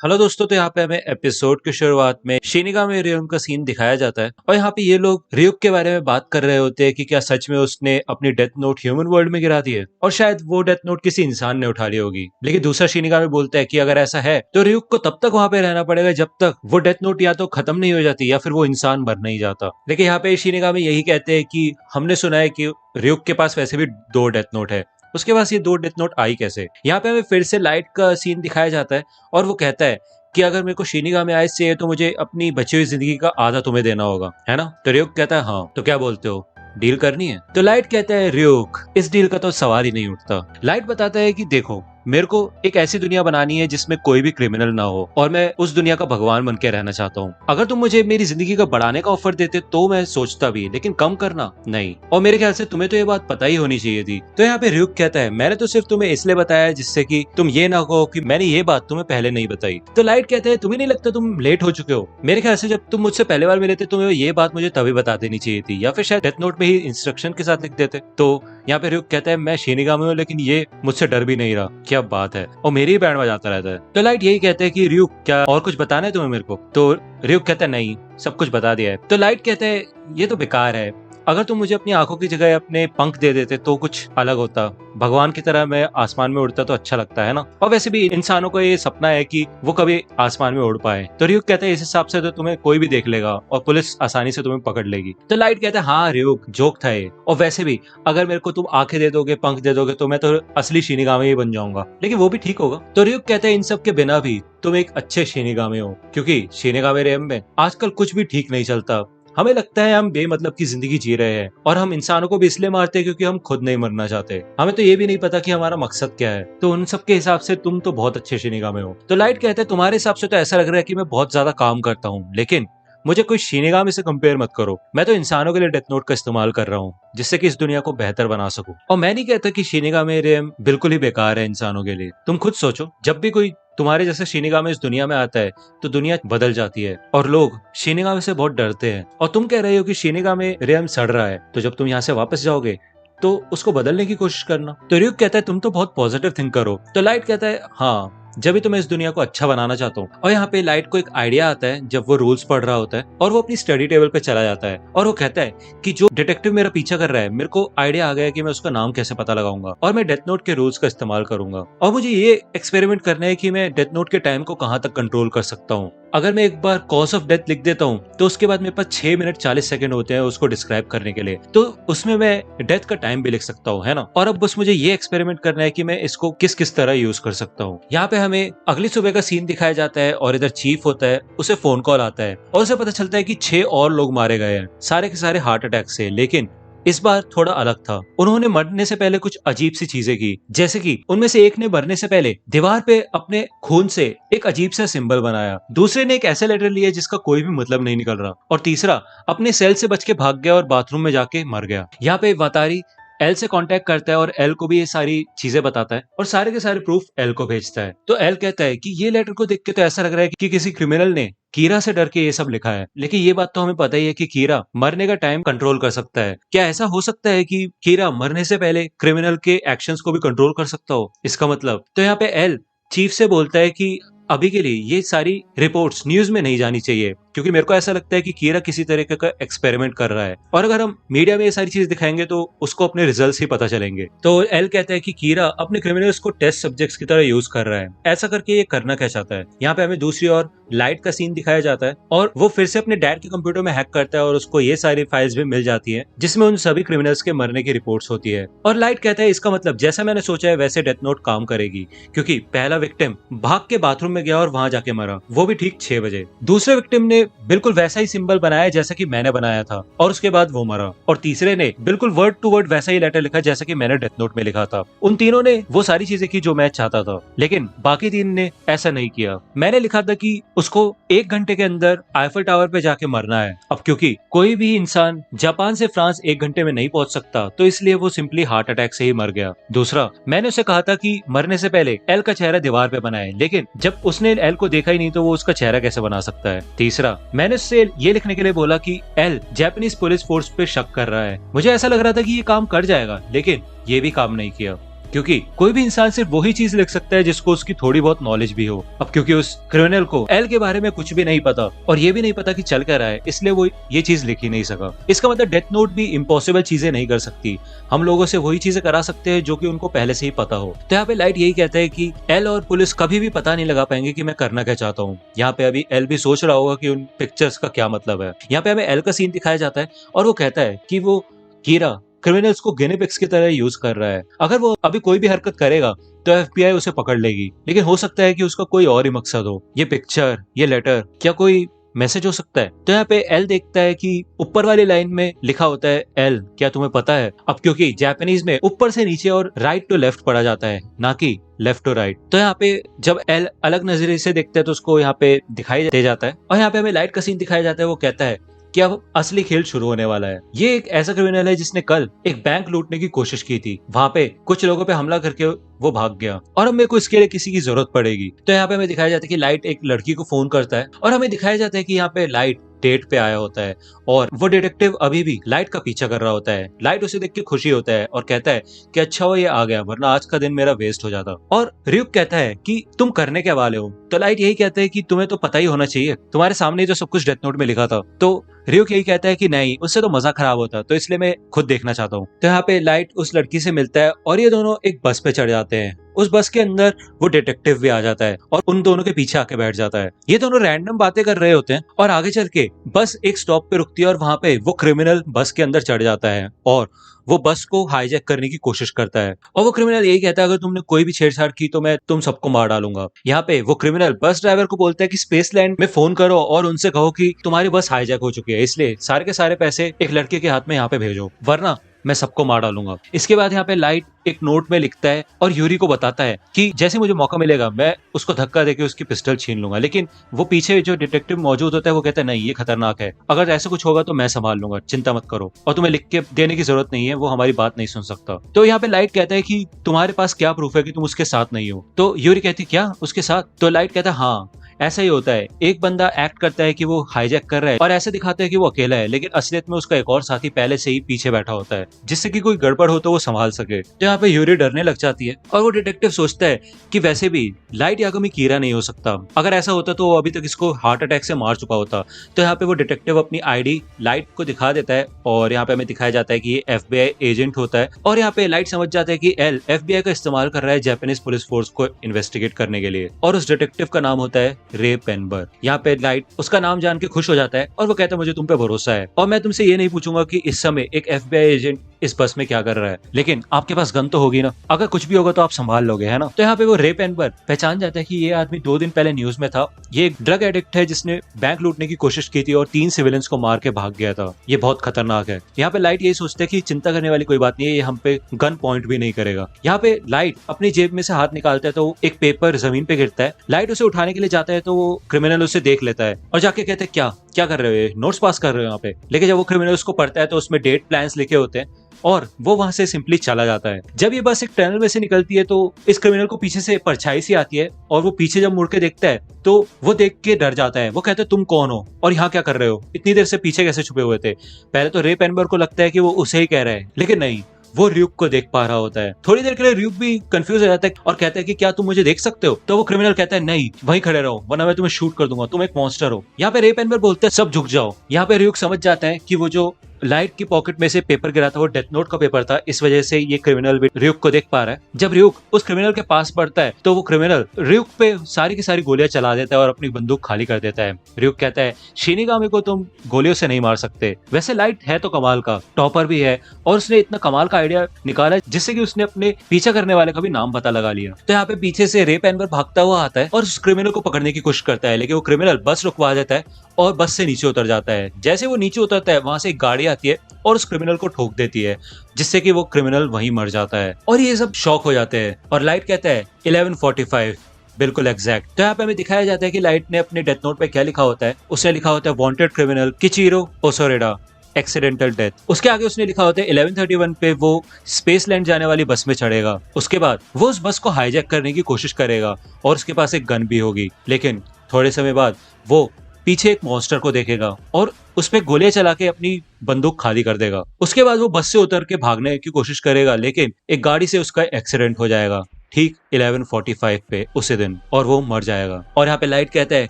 Hello दोस्तों, तो यहाँ पे हमें एपिसोड की शुरुआत में शिनिगामी रियोन का सीन दिखाया जाता है और यहाँ पे ये लोग रियुक के बारे में बात कर रहे होते हैं कि क्या सच में उसने अपनी डेथ नोट ह्यूमन वर्ल्ड में गिरा दी है और शायद वो डेथ नोट किसी इंसान ने उठा ली होगी। लेकिन दूसरा शिनिगामी बोलता है कि अगर ऐसा है तो रियुक को तब तक वहां पे रहना पड़ेगा जब तक वो डेथ नोट या तो खत्म नहीं हो जाती या फिर वो इंसान मर नहीं जाता। लेकिन यहाँ पे शिनिगामी यही कहते हैं कि हमने सुना है कि रियुक के पास वैसे भी 2 डेथ नोट है, उसके पास ये 2 डेथ नोट आई कैसे। यहाँ पे हमें फिर से लाइट का सीन दिखाया जाता है और वो कहता है कि अगर मेरे को शिनिगामी आइस चाहिए तो मुझे अपनी बची हुई जिंदगी का आधा तुम्हें देना होगा, है ना। तो रियुक कहता है हाँ, तो क्या बोलते हो, डील करनी है। तो लाइट कहता है रियुक, इस डील का तो सवाल ही नहीं उठता। लाइट बताता है कि देखो, मेरे को एक ऐसी दुनिया बनानी है जिसमें कोई भी क्रिमिनल ना हो और मैं उस दुनिया का भगवान बन के रहना चाहता हूँ। अगर तुम मुझे मेरी जिंदगी का बढ़ाने का ऑफर देते तो मैं सोचता भी, लेकिन कम करना नहीं। और मेरे ख्याल से तुम्हें तो ये बात पता ही होनी चाहिए थी। तो यहाँ पे रियुक कहता है मैंने तो सिर्फ तुम्हें इसलिए बताया जिससे कि तुम ये ना कहो कि मैंने ये बात तुम्हें पहले नहीं बताई। तो लाइट कहता है तुम्हें नहीं लगता तुम लेट हो चुके हो? मेरे ख्याल से जब तुम मुझसे पहले बार मिले थे तुम्हें ये बात मुझे तभी बता देनी चाहिए थी, या फिर शायद डेथ नोट में ही इंस्ट्रक्शन के साथ लिख देते। तो यहाँ पे रियुक कहता है मैं शिनिगामी हूँ लेकिन ये मुझसे डर भी नहीं रहा। क्या बात है, और मेरी ही बैंड बजाता रहता है। तो लाइट यही कहते हैं कि रियुक क्या और कुछ बताना है तुम्हें मेरे को? तो रियुक कहता है नहीं, सब कुछ बता दिया है। तो लाइट कहते हैं ये तो बेकार है, अगर तुम मुझे अपनी आंखों की जगह अपने पंख दे देते तो कुछ अलग होता। भगवान की तरह मैं आसमान में उड़ता तो अच्छा लगता है ना, और वैसे भी इंसानों को ये सपना है कि वो कभी आसमान में उड़ पाए। तो रियुक कहता है इस हिसाब से तो तुम्हें कोई भी देख लेगा और पुलिस आसानी से तुम्हें पकड़ लेगी। तो लाइट कहता है हाँ रियुक, जोक था ये, और वैसे भी अगर मेरे को तुम आंखें दे दोगे, पंख दे दोगे तो मैं तो असली शिनिगामी ही बन जाऊंगा, लेकिन वो भी ठीक होगा। तो रियुक कहते हैं इन सब के बिना भी तुम एक अच्छे शिनिगामी हो, क्योंकि शिनिगामी रेम में आजकल कुछ भी ठीक नहीं चलता। हमें लगता है हम बेमतलब की जिंदगी जी रहे हैं और हम इंसानों को भी इसलिए मारते हैं क्योंकि हम खुद नहीं मरना चाहते। हमें तो ये भी नहीं पता कि हमारा मकसद क्या है। तो उन सब के हिसाब से तुम तो बहुत अच्छे शिनिगामी हो। तो लाइट कहते हैं तुम्हारे हिसाब से तो ऐसा लग रहा है कि मैं बहुत ज्यादा काम करता हूँ, लेकिन मुझे कोई शिनिगामी से कंपेयर मत करो। मैं तो इंसानों के लिए डेथ नोट का इस्तेमाल कर रहा हूँ जिससे कि इस दुनिया को बेहतर बना सकूं। और मैं नहीं कहता कि शिनिगामी रेम बिल्कुल ही बेकार है इंसानों के लिए। तुम खुद सोचो, जब भी कोई तुम्हारे जैसे शिनिगामी इस दुनिया में आता है तो दुनिया बदल जाती है और लोग शिनिगामी से बहुत डरते हैं। और तुम कह रहे हो कि शिनिगामी रेम सड़ रहा है, तो जब तुम यहाँ से वापस जाओगे तो उसको बदलने की कोशिश करना। तो रियुक कहता है तुम तो बहुत पॉजिटिव थिंक करो। तो लाइट कहता है हाँ, जब भी तो मैं इस दुनिया को अच्छा बनाना चाहता हूँ। और यहाँ पे लाइट को एक आइडिया आता है जब वो रूल्स पढ़ रहा होता है और वो अपनी स्टडी टेबल पे चला जाता है और वो कहता है कि जो डिटेक्टिव मेरा पीछा कर रहा है, मेरे को आइडिया आ गया है कि मैं उसका नाम कैसे पता लगाऊंगा और मैं डेथ नोट के रूल्स का इस्तेमाल करूंगा। और मुझे ये एक्सपेरिमेंट करना है कि मैं डेथ नोट के टाइम को कहाँ तक कंट्रोल कर सकता हूँ। अगर मैं एक बार कॉज ऑफ डेथ लिख देता हूँ तो उसके बाद मेरे पास 6 मिनट 40 सेकंड होते हैं उसको डिस्क्राइब करने के लिए, तो उसमें मैं डेथ का टाइम भी लिख सकता हूँ, है ना। और अब बस मुझे ये एक्सपेरिमेंट करना है कि मैं इसको किस किस तरह यूज कर सकता हूँ। यहाँ पे हमें अगली सुबह का सीन दिखाया जाता है और इधर चीफ होता है, उसे फोन कॉल आता है और उसे पता चलता है कि 6 और लोग मारे गए हैं, सारे के सारे हार्ट अटैक से। लेकिन इस बार थोड़ा अलग था, उन्होंने मरने से पहले कुछ अजीब सी चीजें की, जैसे कि उनमें से एक ने मरने से पहले दीवार पे अपने खून से एक अजीब सा सिंबल बनाया, दूसरे ने एक ऐसा लेटर लिया जिसका कोई भी मतलब नहीं निकल रहा, और तीसरा अपने सेल से बच के भाग गया और बाथरूम में जाके मर गया। यहाँ पे वातारी एल से कांटेक्ट करता है और एल को भी ये सारी चीजें बताता है और सारे के सारे प्रूफ एल को भेजता है। तो एल कहता है कि ये लेटर को देख के तो ऐसा लग रहा है कि किसी क्रिमिनल ने कीरा से डर के ये सब लिखा है, लेकिन ये बात तो हमें पता ही है कि कीरा मरने का टाइम कंट्रोल कर सकता है। क्या ऐसा हो सकता है कि कीरा मरने से पहले क्रिमिनल के एक्शंस को भी कंट्रोल कर सकता हो? इसका मतलब तो यहाँ पे एल चीफ से बोलता है कि अभी के लिए ये सारी रिपोर्ट्स न्यूज में नहीं जानी चाहिए, क्योंकि मेरे को ऐसा लगता है कि कीरा किसी तरीके का एक्सपेरिमेंट कर रहा है और अगर हम मीडिया में ये सारी चीज दिखाएंगे तो उसको अपने रिजल्ट्स ही पता चलेंगे। तो एल कहता है कि कीरा अपने क्रिमिनल्स को टेस्ट सब्जेक्ट्स की तरह यूज कर रहा है। ऐसा करके ये करना क्या चाहता है? यहाँ पे हमें दूसरी ओर लाइट का सीन दिखाया जाता है और वो फिर से अपने डैड के कंप्यूटर में हैक करता है और उसको ये सारी फाइल्स भी मिल जाती है जिसमें उन सभी क्रिमिनल्स के मरने की रिपोर्ट्स होती है। और लाइट कहता है इसका मतलब जैसा मैंने सोचा है वैसे डेथ नोट काम करेगी, क्योंकि पहला विक्टिम भाग के बाथरूम में गया और वहां जाके मरा, वो भी ठीक 6 बजे। दूसरे विक्टिम ने बिल्कुल वैसा ही सिंबल बनाया जैसा कि मैंने बनाया था और उसके बाद वो मरा, और तीसरे ने बिल्कुल वर्ड टू वर्ड वैसा ही लेटर लिखा जैसा कि मैंने डेथ नोट में लिखा था। उन तीनों ने वो सारी चीजें की जो मैं चाहता था, लेकिन बाकी 3 ने ऐसा नहीं किया। मैंने लिखा था कि उसको 1 घंटे के अंदर आईफल टावर पे जाके मरना है। अब क्योंकि कोई भी इंसान जापान से फ्रांस 1 घंटे में नहीं पहुंच सकता, तो इसलिए वो सिंपली हार्ट अटैक से ही मर गया। दूसरा, मैंने उसे कहा था कि मरने से पहले एल का चेहरा दीवार पे बनाए, लेकिन जब उसने एल को देखा ही नहीं तो वो उसका चेहरा कैसे बना सकता है। तीसरा, मैंने उससे ये लिखने के लिए बोला कि एल जापानीज पुलिस फोर्स पे शक कर रहा है। मुझे ऐसा लग रहा था कि ये काम कर जाएगा, लेकिन ये भी काम नहीं किया। क्योंकि कोई भी इंसान सिर्फ वही चीज लिख सकता है जिसको उसकी थोड़ी बहुत नॉलेज भी हो। अब क्योंकि उस क्रिमिनल को एल के बारे में कुछ भी नहीं पता और ये भी नहीं पता कि चल कर रहा है, इसलिए वो ये चीज लिख ही नहीं सका। इसका मतलब डेथ नोट भी इम्पॉसिबल चीजें नहीं कर सकती, हम लोगों से वही चीजें करा सकते हैं जो कि उनको पहले से ही पता हो। तो यहाँ पे लाइट यही कहता है कि एल और पुलिस कभी भी पता नहीं लगा पाएंगे कि मैं करना क्या चाहता हूँ। यहाँ पे अभी एल भी सोच रहा होगा कि उन पिक्चर्स का क्या मतलब है। यहाँ पे हमें एल का सीन दिखाया जाता है और वो कहता है कि वो कीरा क्रिमिनल्स को गिनी पिग्स की तरह यूज कर रहा है। अगर वो अभी कोई भी हरकत करेगा तो एफबीआई उसे पकड़ लेगी, लेकिन हो सकता है कि उसका कोई और ही मकसद हो। ये पिक्चर, ये लेटर, क्या कोई मैसेज हो सकता है? तो यहाँ पे एल देखता है कि ऊपर वाली लाइन में लिखा होता है एल क्या तुम्हें पता है। अब क्योंकि जापानीज में ऊपर से नीचे और राइट टू लेफ्ट पढ़ा जाता है, ना कि लेफ्ट टू राइट, तो यहाँ पे जब एल अलग नजरिए से देखता है तो उसको यहाँ पे दिखाई दे जाता है। और यहाँ पे हमें लाइट का सीन दिखाया जाता है। वो कहता है कि अब असली खेल शुरू होने वाला है। ये एक ऐसा क्रिमिनल है जिसने कल एक बैंक लूटने की कोशिश की थी, वहां पे कुछ लोगों पे हमला करके वो भाग गया और अब मेरे को इसके लिए किसी की जरूरत पड़ेगी। तो यहाँ पे हमें दिखाया जाता है कि लाइट एक लड़की को फोन करता है और हमें दिखाया जाता है कि यहाँ पे लाइट डेट पे आया होता है और वो डिटेक्टिव अभी भी लाइट का पीछा कर रहा होता है। लाइट उसे देख के खुशी होता है और कहता है कि अच्छा वो ये आ गया, वरना आज का दिन मेरा वेस्ट हो जाता। और रियुक कहता है कि तुम करने क्या वाले हो? तो लाइट यही कहता है कि तुम्हें तो पता ही होना चाहिए, तुम्हारे सामने जो सब कुछ डेथ नोट में लिखा था। तो रियुक यही कहता है कि नहीं, उससे तो मजा खराब होता, तो इसलिए मैं खुद देखना चाहता हूँ। तो यहाँ पे लाइट उस लड़की से मिलता है और ये दोनों एक बस पे चढ़ जाते हैं। उस बस के अंदर वो डिटेक्टिव भी आ जाता है और उन दोनों के पीछे आके बैठ जाता है। ये दोनों रैंडम बातें कर रहे होते हैं और आगे चल के बस एक स्टॉप पे रुकती है और वहां पे वो क्रिमिनल बस के अंदर चढ़ जाता है और वो बस को हाईजैक करने की कोशिश करता है। और वो क्रिमिनल यही कहता है अगर तुमने कोई भी छेड़छाड़ की तो मैं तुम सबको मार डालूंगा। यहाँ पे वो क्रिमिनल बस ड्राइवर को बोलता है कि स्पेसलैंड में फोन करो और उनसे कहो कि तुम्हारी बस हाईजैक हो चुकी है, इसलिए सारे के सारे पैसे एक लड़के के हाथ में यहाँ पे भेजो, वरना मैं सबको मार डालूंगा। इसके बाद यहाँ पे लाइट एक नोट में लिखता है और यूरी को बताता है कि जैसे मुझे मौका मिलेगा मैं उसको धक्का देके उसकी पिस्टल छीन लूंगा। लेकिन वो पीछे जो डिटेक्टिव मौजूद होता है वो कहता है नहीं, ये खतरनाक है, अगर ऐसा कुछ होगा तो मैं संभाल लूंगा, चिंता मत करो, और तुम्हें लिख के देने की जरूरत नहीं है, वो हमारी बात नहीं सुन सकता। तो यहाँ पे लाइट कहता है कि तुम्हारे पास क्या प्रूफ है कि तुम उसके साथ नहीं हो? तो यूरी कहती क्या उसके साथ? तो लाइट कहता है हाँ ऐसा ही होता है, एक बंदा एक्ट करता है कि वो हाईजैक कर रहा है और ऐसे दिखाता है कि वो अकेला है, लेकिन असलियत में उसका एक और साथी पहले से ही पीछे बैठा होता है जिससे कि कोई गड़बड़ हो तो वो संभाल सके। तो यहाँ पे यूरी डरने लग जाती है और वो डिटेक्टिव सोचता है कि वैसे भी लाइट यागमी कीरा नहीं हो सकता, अगर ऐसा होता तो वो अभी तक इसको हार्ट अटैक से मार चुका होता। तो यहाँ पे वो डिटेक्टिव अपनी आईडी लाइट को दिखा देता है और यहाँ पे हमें दिखाया जाता है कि ये एफबीआई एजेंट होता है। और यहाँ पे लाइट समझ जाता है कि एल एफबीआई का इस्तेमाल कर रहा है जापानीज पुलिस फोर्स को इन्वेस्टिगेट करने के लिए, और उस डिटेक्टिव का नाम होता है रे पेनबर। यहाँ पे लाइट उसका नाम जान के खुश हो जाता है और वो कहता है मुझे तुम पे भरोसा है और मैं तुमसे ये नहीं पूछूंगा कि इस समय एक एफबीआई एजेंट इस बस में क्या कर रहा है, लेकिन आपके पास गन तो होगी ना, अगर कुछ भी होगा तो आप संभाल लोगे, है ना? तो यहाँ पे वो रे पेनबर पहचान जाता है कि ये आदमी 2 दिन पहले न्यूज में था, ये एक ड्रग एडिक्ट है जिसने बैंक लूटने की कोशिश की थी और 3 सिविलियंस को मार के भाग गया था, ये बहुत खतरनाक है। यहाँ पे लाइट यही सोचता है कि चिंता करने वाली कोई बात नहीं है, ये हम पे गन पॉइंट भी नहीं करेगा। यहाँ पे लाइट अपनी जेब में से हाथ निकालता है तो एक पेपर जमीन पे गिरता है। लाइट उसे उठाने के लिए जाता है तो वो क्रिमिनल उसे देख लेता है और जाके कहते हैं क्या कर रहे हो, नोट्स पास कर रहे हो यहाँ पे। लेकिन जब वो क्रिमिनल उसको पढ़ता है तो उसमें डेट प्लान्स लिखे होते हैं और वो वहां से सिंपली चला जाता है। जब ये बस एक टनल में से निकलती है तो इस क्रिमिनल को पीछे से परछाई सी आती है और वो पीछे जब मुड़ के देखता है तो वो देख के डर जाता है। वो कहते हैं तुम कौन हो और यहाँ क्या कर रहे हो, इतनी देर से पीछे कैसे छुपे हुए थे? पहले तो रे पेनबर को लगता है कि वो उसे ही कह रहा है, लेकिन नहीं, वो रियुक को देख पा रहा होता है। थोड़ी देर के लिए रियुक भी कंफ्यूज हो जाता है और कहता है कि क्या तुम मुझे देख सकते हो? तो वो क्रिमिनल कहता है नहीं, वहीं खड़े रहो वरना मैं तुम्हें शूट कर दूंगा, तुम एक मॉन्स्टर हो। यहाँ पे रे पेनबर बोलते हैं सब झुक जाओ। यहाँ पे रियुक समझ जाता है कि वो जो लाइट की पॉकेट में से पेपर गिरा था वो डेथ नोट का पेपर था, इस वजह से ये क्रिमिनल भी रियुक को देख पा रहा है। जब रियुक उस क्रिमिनल के पास पड़ता है तो वो क्रिमिनल रियुक पे सारी की सारी गोलियां चला देता है और अपनी बंदूक खाली कर देता है। रियुक कहता है शिनिगामी को तुम गोलियों से नहीं मार सकते। वैसे लाइट है तो कमाल का, टॉपर भी है और उसने इतना कमाल का आइडिया निकाला जिससे कि उसने अपने पीछा करने वाले का भी नाम पता लगा लिया। तो यहाँ पे पीछे से रे पेनबर भागता हुआ आता है और उस क्रिमिनल को पकड़ने की कोशिश करता है, लेकिन वो क्रिमिनल बस रुकवा देता है और बस से नीचे उतर जाता है। जैसे वो नीचे उतरता है वहां से एक गाड़ी आती है और उस क्रिमिनल को ठोक देती है, जिससे कि वो क्रिमिनल वहीं मर जाता है और ये सब शॉक हो जाते हैं। और लाइट कहता है 11:45 बिल्कुल एग्जैक्ट। तो यहाँ पे हमें दिखाया जाता है कि लाइट ने अपने डेथ नोट पे क्या लिखा होता है। उसने लिखा होता है वांटेड क्रिमिनल किचिरो ओसोरेडा एक्सीडेंटल डेथ। उसके आगे उसने लिखा होता है 11:31 पे वो स्पेसलैंड जाने वाली बस में चढ़ेगा। उसके बाद वो उस बस को हाईजैक करने की कोशिश करेगा और उसके पास एक गन भी होगी, लेकिन थोड़े समय बाद वो पीछे एक मॉन्स्टर को देखेगा और उस पे गोलियां चला के अपनी बंदूक खाली कर देगा। उसके बाद वो बस से उतर के भागने की कोशिश करेगा, लेकिन एक गाड़ी से उसका एक्सीडेंट हो जाएगा ठीक 11:45 पे उसी दिन, और वो मर जाएगा। और यहाँ पे लाइट कहता है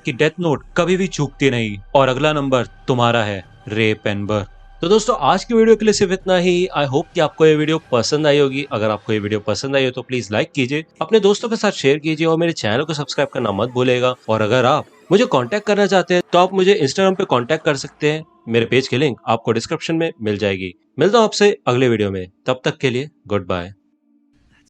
कि डेथ नोट कभी भी चूकती नहीं और अगला नंबर तुम्हारा है, रे पेनबर्ग। तो दोस्तों आज की वीडियो के लिए सिर्फ इतना ही। आई होप कि आपको ये वीडियो पसंद आई होगी। अगर आपको ये वीडियो पसंद आई हो तो प्लीज लाइक कीजिए, अपने दोस्तों के साथ शेयर कीजिए और मेरे चैनल को सब्सक्राइब करना मत भूलेगा। और अगर आप मुझे कांटेक्ट करना चाहते हैं तो आप मुझे इंस्टाग्राम पे कांटेक्ट कर सकते हैं। मेरे पेज की लिंक आपको डिस्क्रिप्शन में मिल जाएगी। मिलता हूं आपसे अगले वीडियो में, तब तक के लिए गुड बाय।